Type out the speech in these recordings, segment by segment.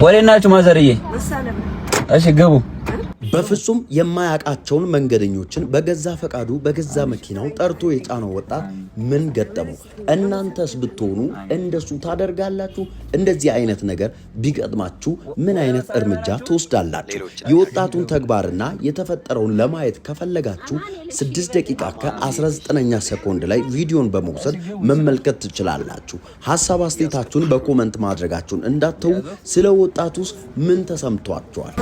ወሬናችሁ ማዘርዬ እሺ ግቡ በፍጹም የማያውቃቸውን መንገደኞችን በገዛ ፈቃዱ በገዛ መኪናው ጠርቶ የጫነው ወጣት ምን ገጠመው? እናንተስ ብትሆኑ እንደሱ ታደርጋላችሁ? እንደዚህ አይነት ነገር ቢገጥማችሁ ምን አይነት እርምጃ ትወስዳላችሁ? የወጣቱን ተግባርና የተፈጠረውን ለማየት ከፈለጋችሁ 6 ደቂቃ ከ19ኛ ሰኮንድ ላይ ቪዲዮን በመውሰድ መመልከት ትችላላችሁ። ሐሳብ አስተያየታችሁን በኮመንት ማድረጋችሁን እንዳትተው። ስለ ወጣቱስ ምን ተሰምቷችኋል?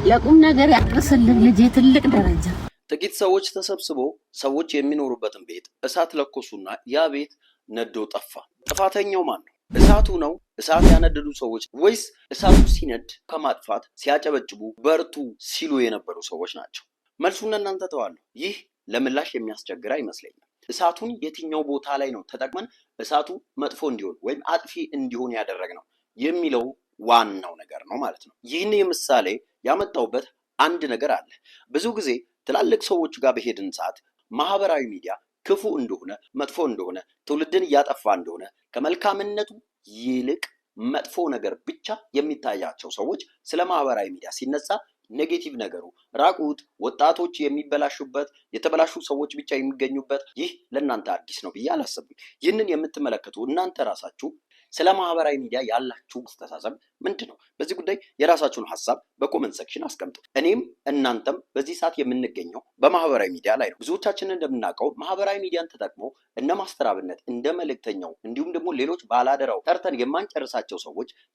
ለቁም ነገር ያደረሰልን ልጅ ትልቅ ደረጃ። ጥቂት ሰዎች ተሰብስበው ሰዎች የሚኖሩበትን ቤት እሳት ለኮሱና ያ ቤት ነዶ ጠፋ። ጥፋተኛው ማን ነው? እሳቱ ነው? እሳት ያነደዱ ሰዎች ወይስ እሳቱ ሲነድ ከማጥፋት ሲያጨበጭቡ በርቱ ሲሉ የነበሩ ሰዎች ናቸው? መልሱን እናንተ ተዋሉ። ይህ ለምላሽ የሚያስቸግር አይመስለኝም። እሳቱን የትኛው ቦታ ላይ ነው ተጠቅመን እሳቱ መጥፎ እንዲሆን ወይም አጥፊ እንዲሆን ያደረግነው የሚለው ዋናው ነገር ነው ማለት ነው። ይህን ምሳሌ ያመጣውበት አንድ ነገር አለ። ብዙ ጊዜ ትላልቅ ሰዎች ጋር በሄድን ሰዓት ማህበራዊ ሚዲያ ክፉ እንደሆነ መጥፎ እንደሆነ ትውልድን እያጠፋ እንደሆነ ከመልካምነቱ ይልቅ መጥፎ ነገር ብቻ የሚታያቸው ሰዎች ስለ ማህበራዊ ሚዲያ ሲነሳ ኔጌቲቭ ነገሩ ራቁት ወጣቶች የሚበላሹበት የተበላሹ ሰዎች ብቻ የሚገኙበት ይህ ለእናንተ አዲስ ነው ብዬ አላሰብም። ይህንን የምትመለከቱ እናንተ ራሳችሁ ስለ ማህበራዊ ሚዲያ ያላችሁ አስተሳሰብ ምንድነው? በዚህ ጉዳይ የራሳችሁን ሐሳብ በኮሜንት ሴክሽን አስቀምጡ። እኔም እናንተም በዚህ ሰዓት የምንገኘው በማህበራዊ ሚዲያ ላይ ነው። ብዙዎቻችን እንደምናውቀው ማህበራዊ ሚዲያን ተጠቅሞ እነ ማስተር አብነት እንደ መልእክተኛው እንዲሁም ደግሞ ሌሎች ባላደራው ጠርተን የማንጨርሳቸው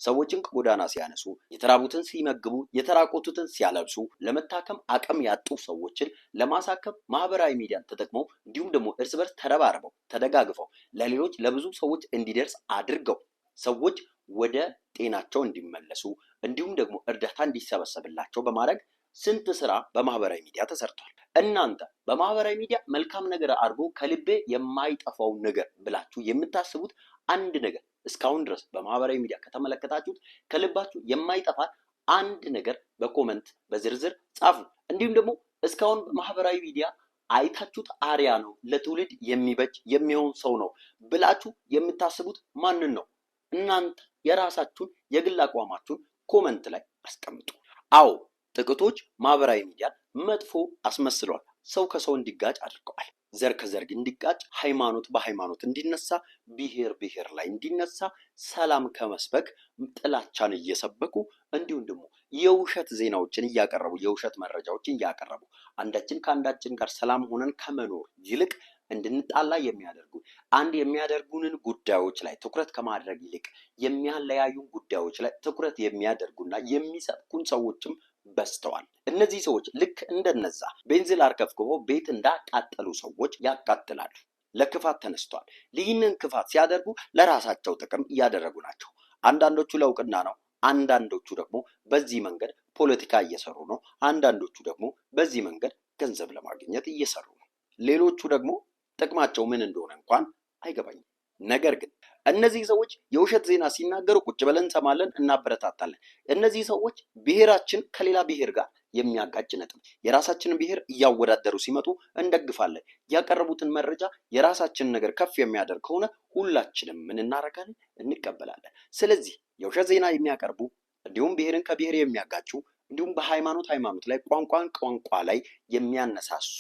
ሰዎችን ከጎዳና ሲያነሱ፣ የተራቡትን ሲመግቡ፣ የተራቆቱትን ሲያለብሱ፣ ለመታከም አቅም ያጡ ሰዎችን ለማሳከም ማህበራዊ ሚዲያን ተጠቅመው እንዲሁም ደግሞ እርስ በርስ ተረባርበው ተደጋግፈው ለሌሎች ለብዙ ሰዎች እንዲደርስ አድርገው ሰዎች ወደ ጤናቸው እንዲመለሱ እንዲሁም ደግሞ እርዳታ እንዲሰበሰብላቸው በማድረግ ስንት ስራ በማህበራዊ ሚዲያ ተሰርቷል። እናንተ በማህበራዊ ሚዲያ መልካም ነገር አድርጎ ከልቤ የማይጠፋው ነገር ብላችሁ የምታስቡት አንድ ነገር እስካሁን ድረስ በማህበራዊ ሚዲያ ከተመለከታችሁት ከልባችሁ የማይጠፋ አንድ ነገር በኮመንት በዝርዝር ጻፉ። እንዲሁም ደግሞ እስካሁን በማህበራዊ ሚዲያ አይታችሁት አሪያ ነው ለትውልድ የሚበጅ የሚሆን ሰው ነው ብላችሁ የምታስቡት ማንን ነው? እናንተ የራሳችሁን የግል አቋማችሁን ኮመንት ላይ አስቀምጡ። አዎ ጥቂቶች ማህበራዊ ሚዲያን መጥፎ አስመስለዋል። ሰው ከሰው እንዲጋጭ አድርገዋል። ዘር ከዘር እንዲጋጭ፣ ሃይማኖት በሃይማኖት እንዲነሳ፣ ብሔር ላይ እንዲነሳ፣ ሰላም ከመስበክ ጥላቻን እየሰበኩ እንዲሁም ደግሞ የውሸት ዜናዎችን እያቀረቡ የውሸት መረጃዎችን እያቀረቡ አንዳችን ከአንዳችን ጋር ሰላም ሆነን ከመኖር ይልቅ እንድንጣላ የሚያደርጉ አንድ የሚያደርጉንን ጉዳዮች ላይ ትኩረት ከማድረግ ይልቅ የሚያለያዩን ጉዳዮች ላይ ትኩረት የሚያደርጉና የሚሰብኩን ሰዎችም በዝተዋል። እነዚህ ሰዎች ልክ እንደነዛ ቤንዚን አርከፍክፎ ቤት እንዳቃጠሉ ሰዎች ያቃጥላሉ። ለክፋት ተነስተዋል። ይህንን ክፋት ሲያደርጉ ለራሳቸው ጥቅም እያደረጉ ናቸው። አንዳንዶቹ ለእውቅና ነው። አንዳንዶቹ ደግሞ በዚህ መንገድ ፖለቲካ እየሰሩ ነው። አንዳንዶቹ ደግሞ በዚህ መንገድ ገንዘብ ለማግኘት እየሰሩ ነው። ሌሎቹ ደግሞ ጥቅማቸው ምን እንደሆነ እንኳን አይገባኝም። ነገር ግን እነዚህ ሰዎች የውሸት ዜና ሲናገሩ ቁጭ ብለን እንሰማለን፣ እናበረታታለን። እነዚህ ሰዎች ብሔራችን ከሌላ ብሔር ጋር የሚያጋጭ ነጥብ የራሳችንን ብሔር እያወዳደሩ ሲመጡ እንደግፋለን። ያቀረቡትን መረጃ የራሳችንን ነገር ከፍ የሚያደርግ ከሆነ ሁላችንም ምን እናደርጋለን? እንቀበላለን። ስለዚህ የውሸት ዜና የሚያቀርቡ እንዲሁም ብሔርን ከብሔር የሚያጋጩ እንዲሁም በሃይማኖት ላይ ቋንቋ ላይ የሚያነሳሱ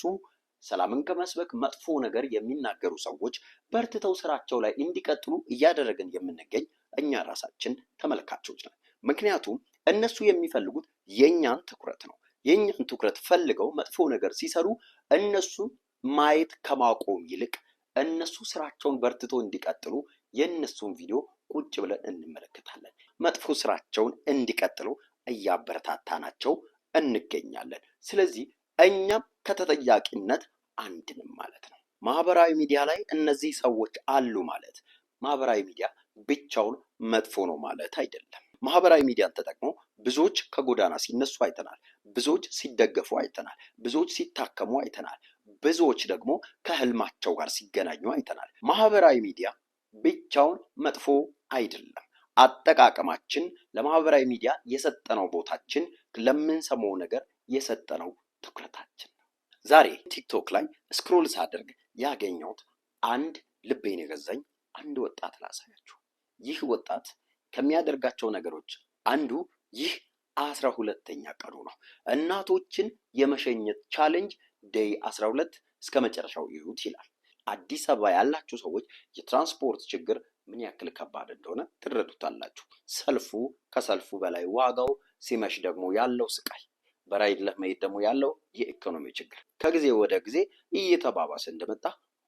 ሰላምን ከመስበክ መጥፎ ነገር የሚናገሩ ሰዎች በርትተው ስራቸው ላይ እንዲቀጥሉ እያደረግን የምንገኝ እኛ ራሳችን ተመልካቾች ነን። ምክንያቱም እነሱ የሚፈልጉት የኛን ትኩረት ነው። የኛን ትኩረት ፈልገው መጥፎ ነገር ሲሰሩ እነሱ ማየት ከማቆም ይልቅ እነሱ ስራቸውን በርትተው እንዲቀጥሉ የእነሱን ቪዲዮ ቁጭ ብለን እንመለከታለን። መጥፎ ስራቸውን እንዲቀጥሉ እያበረታታናቸው እንገኛለን። ስለዚህ እኛም ከተጠያቂነት አንድንም ማለት ነው። ማህበራዊ ሚዲያ ላይ እነዚህ ሰዎች አሉ ማለት ማህበራዊ ሚዲያ ብቻውን መጥፎ ነው ማለት አይደለም። ማህበራዊ ሚዲያን ተጠቅሞ ብዙዎች ከጎዳና ሲነሱ አይተናል። ብዙዎች ሲደገፉ አይተናል። ብዙዎች ሲታከሙ አይተናል። ብዙዎች ደግሞ ከህልማቸው ጋር ሲገናኙ አይተናል። ማህበራዊ ሚዲያ ብቻውን መጥፎ አይደለም። አጠቃቀማችን ለማህበራዊ ሚዲያ የሰጠነው ቦታችን፣ ለምንሰማው ነገር የሰጠነው ትኩረታችን ነው። ዛሬ ቲክቶክ ላይ ስክሮል ሳደርግ ያገኘሁት አንድ ልቤን የገዛኝ አንድ ወጣት ላሳያችሁ። ይህ ወጣት ከሚያደርጋቸው ነገሮች አንዱ ይህ 12ኛ ቀኑ ነው። እናቶችን የመሸኘት ቻሌንጅ ዴይ 12 እስከ መጨረሻው ይዩት ይላል። አዲስ አበባ ያላችሁ ሰዎች የትራንስፖርት ችግር ምን ያክል ከባድ እንደሆነ ትረዱታላችሁ። ሰልፉ፣ ከሰልፉ በላይ ዋጋው፣ ሲመሽ ደግሞ ያለው ስቃይ፣ በራይድ ለመሄድ ደግሞ ያለው የኢኮኖሚ ችግር ከጊዜ ወደ ጊዜ እየተባባሰ እንደመጣ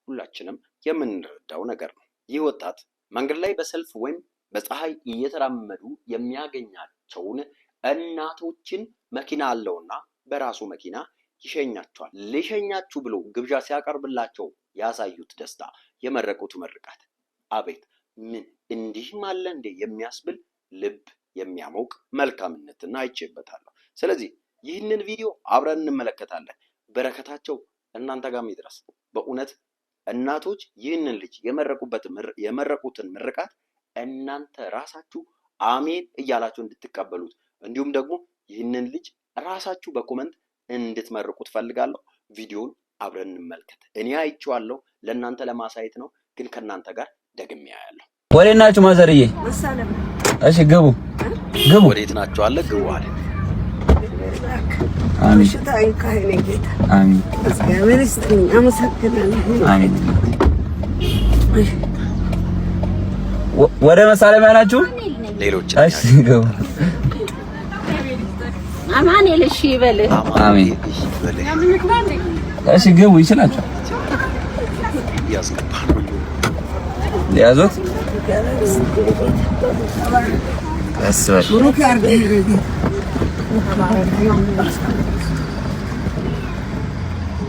ሁላችንም የምንረዳው ነገር ነው። ይህ ወጣት መንገድ ላይ በሰልፍ ወይም በፀሐይ እየተራመዱ የሚያገኛቸውን እናቶችን መኪና አለውና በራሱ መኪና ይሸኛቸዋል። ሊሸኛችሁ ብሎ ግብዣ ሲያቀርብላቸው ያሳዩት ደስታ፣ የመረቁት ምርቃት፣ አቤት ምን እንዲህም አለ እንዴ የሚያስብል ልብ የሚያሞቅ መልካምነትና አይቼበታለሁ። ስለዚህ ይህንን ቪዲዮ አብረን እንመለከታለን። በረከታቸው እናንተ ጋር ይድረስ። በእውነት እናቶች ይህንን ልጅ የመረቁትን ምርቃት እናንተ ራሳችሁ አሜን እያላችሁ እንድትቀበሉት እንዲሁም ደግሞ ይህንን ልጅ ራሳችሁ በኮመንት እንድትመርቁት ፈልጋለሁ። ቪዲዮውን አብረን እንመልከት። እኔ አይቼዋለሁ፣ ለእናንተ ለማሳየት ነው፣ ግን ከእናንተ ጋር ደግሜ ያያለሁ። ወዴት ናችሁ ማዘርዬ? እሺ ግቡ ግቡ። ወዴት ናችሁ አለ ግቡ አለ። አሜን አሜን። አሜን። ወደ መሳለሚያ ናችሁ? ሌሎች እሺ ግቡ። አማን እሺ ይበል። አሜን። እሺ ግቡ። ይችላችሁ ያስገባሉ። ያዙት አስባል ብሩክ ያርገኝ።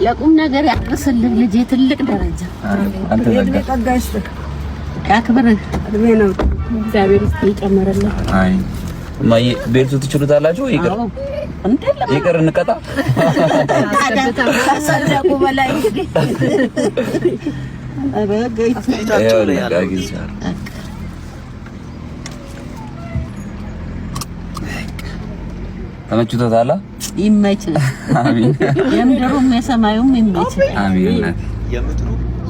ለቁም ነገር ያደርስልህ ልጄ፣ ትልቅ ደረጃ ያክብርህ። እድሜ ነው እግዚአብሔር ይጨምርልህ። አይ ማይ ቤቱ ትችሉታላችሁ። ይቅር እንቀጣ ታሰደቁ በላይ እንግዲህ ተመችቶታል። ይመችህ። አሜን። የምድሩም የሰማዩም ይመችህ። አሜን።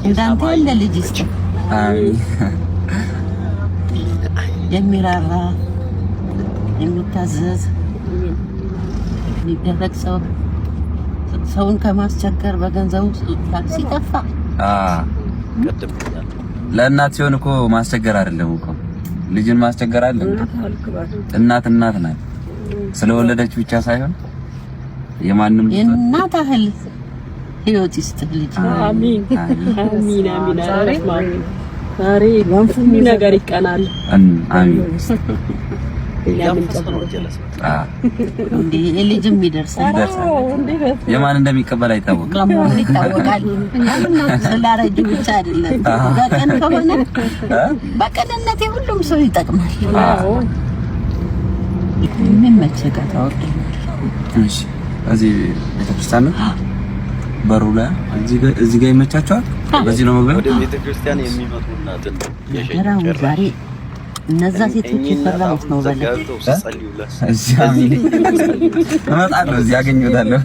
እንዳንተ ያለ ልጅ ይስጥ። አሜን። የሚራራ የሚታዘዝ የሚደረግ ሰውን ከማስቸገር በገንዘቡ ታክሲ ጠፋ። ለእናት ሲሆን እኮ ማስቸገር አይደለም እኮ ልጅን ማስቸገር አይደለም። እናት ናት። ስለወለደች ብቻ ሳይሆን የማንም የእናት እህል ህይወት ይስጥህ ልጅ። አሜን አሜን አሜን። ዛሬ ለምፉም ነገር ይቀናል። አሜን። እንዴ ልጅም ይደርሳል። የማን እንደሚቀበል አይታወቅም። ለምን ይታወቃል? ስላረጁ ብቻ አይደለም። በቀን ከሆነ በቀንነቴ ሁሉም ሰው ይጠቅማል። አዎ ምን መቸጋት አወቅ። እሺ እዚህ ቤተክርስቲያን ነው በሩ ላይ እዚህ ጋር ይመቻቸዋል። በዚህ ነው መግቢያ። ወደ ቤተክርስቲያን የሚመጡ እናትን የሸራው ዛሬ እነዛ ሴቶች ይፈራውት ነው በለ እዚህ አሚን እመጣለሁ። እዚህ አገኘታለሁ።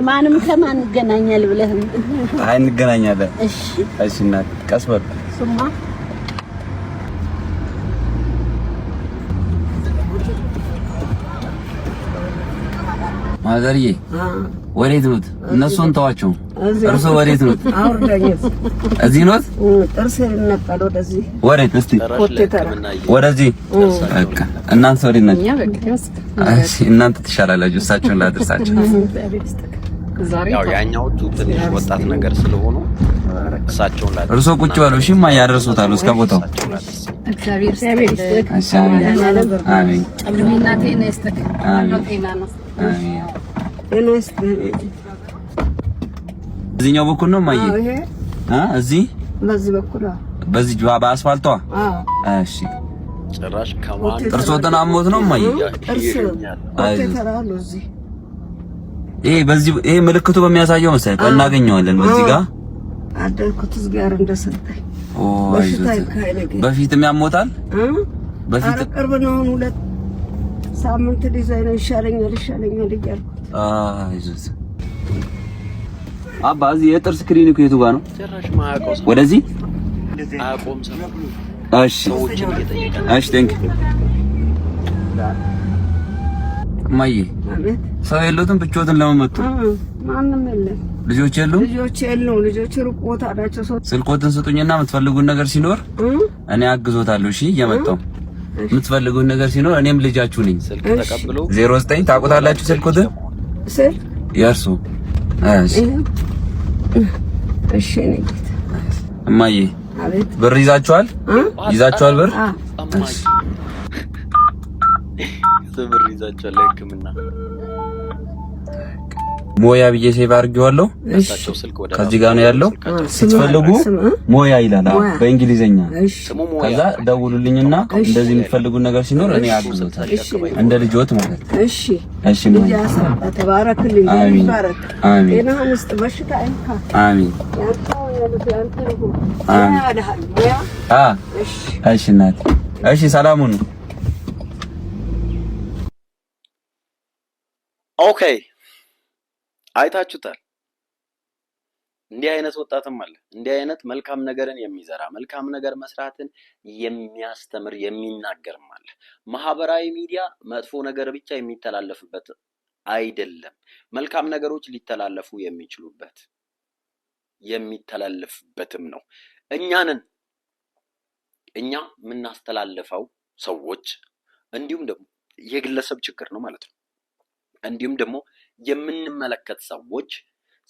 ማንም ከማን ይገናኛል ብለህ? አይ እንገናኛለን። እሺ እሺ እናት ቀስ በል ሱማ ማዘርዬ ወዴት ኖት? እነሱን ተዋቸው። እርሶ ወዴት ኖት? እዚህ ኖት? ጥርስ ነቀል ወደዚህ። ወዴት? እስቲ ወደዚህ። በቃ እናንተ ወዴት ናችሁ? እሺ እናንተ ትሻላላችሁ። እሳቸውን ላድርሳቸው። ያው ያኛዎቹ ትንሽ ወጣት ነገር ስለሆኑ እሳቸውን ላድርስ። እርሶ ቁጭ በሉ። እሺ ማ ያደርሱታል እስከ ቦታው። እግዚአብሔር ይስጥልህ። አሜን። ጤና ይስጥልህ። እዚህኛው በኩል ነው ማየ? እዚህ በዚህ በኩል በዚህ በአስፋልቷ። እሺ ጭራሽ ከማን ጥርሶትን አሞት ነው ማየ? ይሄ ምልክቱ በሚያሳየው መሰለኝ እናገኘዋለን። በዚህ ጋር አደልኩት ጋር እንደሰጠኝ በፊትም ያሞታል። በፊት ቅርብ ነው። 2 ሳምንት ዲዛይን ይሻለኛል እያልኩት አይዞት አባ እዚህ የጥርስ ክሊኒኩ የቱ ጋር ነው? ጭራሽ ማያውቀው ሰው ወደዚህ አያውቀውም ሰው። እሺ ሰዎችን እየጠየቀ እሺ ቴንክ ማዬ ሰው የለውም ብቻዎትን ለመመጡ ማንም የለም። ልጆች የሉም? ልጆች የሉም። ልጆች ሩቅ ቦታ አላቸው። ሰው ስልኮትን ስጡኝና የምትፈልጉን ነገር ሲኖር እኔ አግዞታለሁ። እሺ እየመጣሁ የምትፈልጉን ነገር ሲኖር እኔም ልጃችሁ ነኝ። ስልክ ተቀብሎ 09 ታውቁታላችሁ ስልኮትን ስል የእርሱ እሺ እሺ ነኝ። እማዬ አቤት ብር ይዛችኋል? ይዛችኋል ብር? እማዬ ብር ይዛችኋል ለሕክምና ሞያ ብዬ ሴቭ አድርጌዋለሁ። ከዚህ ጋር ነው ያለው። ስትፈልጉ ሞያ ይላል በእንግሊዘኛ። ከዛ ደውሉልኝና እንደዚህ የምትፈልጉ ነገር ሲኖር እኔ አግዞታለሁ እንደ ልጆት ማለት ነው። እሺ እሺ ተባረክልኝ። ይባረክ። አሜን። ጤናህን ይስጥ፣ በሽታ አይንካ። አሜን። እሺ እናቴ እሺ ሰላሙን ኦኬ አይታችሁታል። እንዲህ አይነት ወጣትም አለ። እንዲህ አይነት መልካም ነገርን የሚዘራ መልካም ነገር መስራትን የሚያስተምር የሚናገርም አለ። ማህበራዊ ሚዲያ መጥፎ ነገር ብቻ የሚተላለፍበት አይደለም። መልካም ነገሮች ሊተላለፉ የሚችሉበት የሚተላለፍበትም ነው። እኛ የምናስተላልፈው ሰዎች እንዲሁም ደግሞ የግለሰብ ችግር ነው ማለት ነው። እንዲሁም ደግሞ የምንመለከት ሰዎች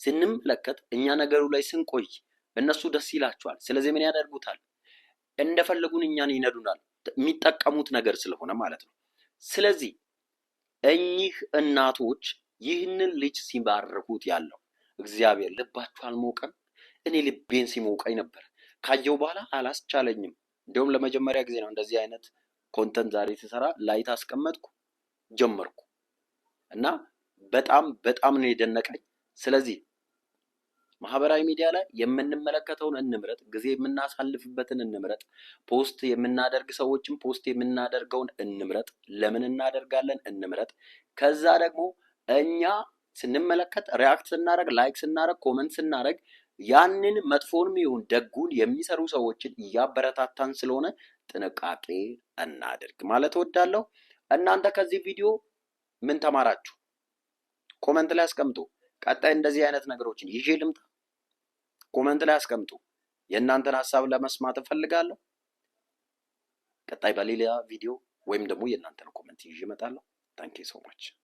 ስንመለከት እኛ ነገሩ ላይ ስንቆይ እነሱ ደስ ይላቸዋል። ስለዚህ ምን ያደርጉታል? እንደፈለጉን እኛን ይነዱናል። የሚጠቀሙት ነገር ስለሆነ ማለት ነው። ስለዚህ እኚህ እናቶች ይህንን ልጅ ሲባርኩት ያለው እግዚአብሔር ልባቸው አልሞቀም? እኔ ልቤን ሲሞቀኝ ነበር። ካየው በኋላ አላስቻለኝም። እንዲሁም ለመጀመሪያ ጊዜ ነው እንደዚህ አይነት ኮንተንት ዛሬ ሲሰራ ላይት አስቀመጥኩ ጀመርኩ እና በጣም ነው የደነቀኝ። ስለዚህ ማህበራዊ ሚዲያ ላይ የምንመለከተውን እንምረጥ፣ ጊዜ የምናሳልፍበትን እንምረጥ፣ ፖስት የምናደርግ ሰዎችን ፖስት የምናደርገውን እንምረጥ፣ ለምን እናደርጋለን እንምረጥ። ከዛ ደግሞ እኛ ስንመለከት ሪያክት ስናደርግ፣ ላይክ ስናደርግ፣ ኮመንት ስናደርግ ያንን መጥፎንም ይሁን ደጉን የሚሰሩ ሰዎችን እያበረታታን ስለሆነ ጥንቃቄ እናድርግ ማለት እወዳለሁ። እናንተ ከዚህ ቪዲዮ ምን ተማራችሁ? ኮመንት ላይ አስቀምጡ። ቀጣይ እንደዚህ አይነት ነገሮችን ይዤ ልምጣ? ኮመንት ላይ አስቀምጡ። የእናንተን ሀሳብ ለመስማት እፈልጋለሁ። ቀጣይ በሌላ ቪዲዮ ወይም ደግሞ የእናንተን ኮመንት ይዤ እመጣለሁ። ታንኪ ሶ ማች